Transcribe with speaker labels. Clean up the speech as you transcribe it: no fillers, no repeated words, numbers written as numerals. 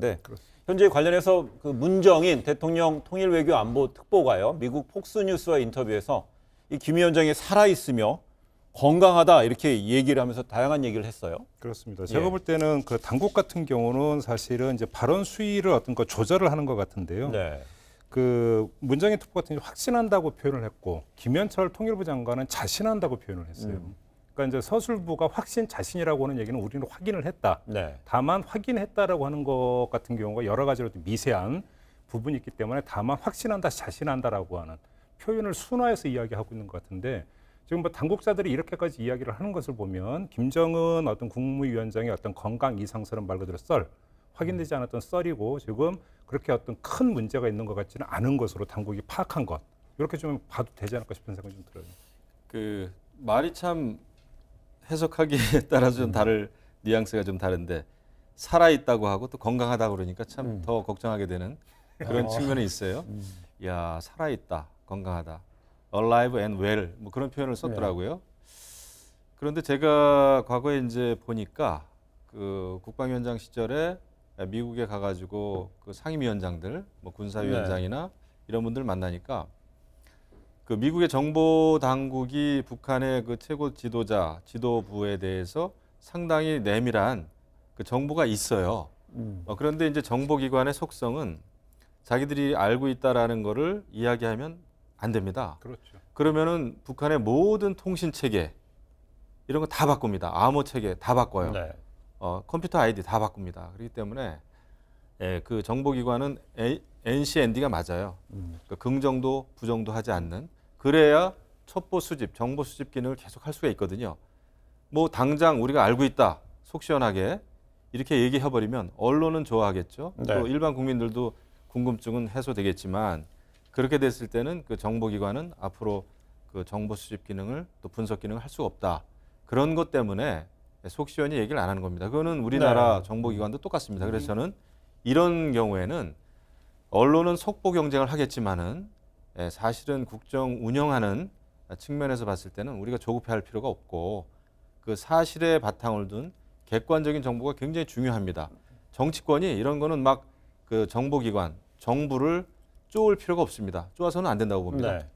Speaker 1: 하는데 현재 관련해서 그 문정인 대통령 통일외교안보 특보가요 미국 폭스뉴스와 인터뷰에서 이 김 위원장이 살아 있으며 건강하다 이렇게 얘기를 하면서 다양한 얘기를 했어요.
Speaker 2: 그렇습니다. 제가 볼 때는 그 당국 같은 경우는 사실은 이제 발언 수위를 어떤 거 조절을 하는 것 같은데요.
Speaker 1: 네.
Speaker 2: 그 문정인 특보 같은 경우 확신한다고 표현을 했고 김현철 통일부 장관은 자신한다고 표현을 했어요. 그러니까 이제 서술부가 확신 자신이라고 하는 얘기는 우리는 확인을 했다.
Speaker 1: 네.
Speaker 2: 다만 확인했다라고 하는 것 같은 경우가 여러 가지로 미세한 부분이 있기 때문에 다만 확신한다, 자신한다라고 하는 표현을 순화해서 이야기하고 있는 것 같은데 지금 뭐 당국자들이 이렇게까지 이야기를 하는 것을 보면 김정은 어떤 국무위원장의 어떤 건강 이상설은 말 그대로 썰, 확인되지 않았던 썰이고 지금 그렇게 어떤 큰 문제가 있는 것 같지는 않은 것으로 당국이 파악한 것 이렇게 좀 봐도 되지 않을까 싶은 생각이 좀 들어요.
Speaker 3: 그 말이 참 해석하기에 따라서 좀 다를 뉘앙스가 좀 다른데 살아 있다고 하고 또 건강하다고 그러니까 참 더 걱정하게 되는 그런 측면이 있어요. 야, 살아 있다, 건강하다, alive and well 뭐 그런 표현을 썼더라고요. 그런데 제가 과거에 이제 보니까 그 국방위원장 시절에 미국에 가가지고 그 상임위원장들, 뭐 군사위원장이나 이런 분들 만나니까 그 미국의 정보 당국이 북한의 그 최고 지도자, 지도부에 대해서 상당히 내밀한 그 정보가 있어요. 그런데 이제 정보기관의 속성은 자기들이 알고 있다라는 거를 이야기하면 안 됩니다.
Speaker 2: 그렇죠.
Speaker 3: 그러면은 북한의 모든 통신 체계 이런 거 다 바꿉니다. 암호 체계 다 바꿔요.
Speaker 1: 네.
Speaker 3: 컴퓨터 아이디 다 바꿉니다. 그렇기 때문에 그 정보기관은 NCND가 맞아요. 그러니까 긍정도 부정도 하지 않는 그래야 첩보 수집, 정보 수집 기능을 계속 할 수가 있거든요. 뭐 당장 우리가 알고 있다 속 시원하게 이렇게 얘기해버리면 언론은 좋아하겠죠.
Speaker 1: 네.
Speaker 3: 또 일반 국민들도 궁금증은 해소되겠지만 그렇게 됐을 때는 그 정보기관은 앞으로 그 정보 수집 기능을 또 분석 기능을 할 수가 없다. 그런 것 때문에 속 시원히 얘기를 안 하는 겁니다. 그거는 우리나라 정보기관도 똑같습니다. 그래서 저는 이런 경우에는 언론은 속보 경쟁을 하겠지만은 사실은 국정 운영하는 측면에서 봤을 때는 우리가 조급해할 필요가 없고 그 사실에 바탕을 둔 객관적인 정보가 굉장히 중요합니다. 정치권이 이런 거는 막 그 정보기관, 정부를 쪼을 필요가 없습니다. 쪼아서는 안 된다고 봅니다.
Speaker 1: 네.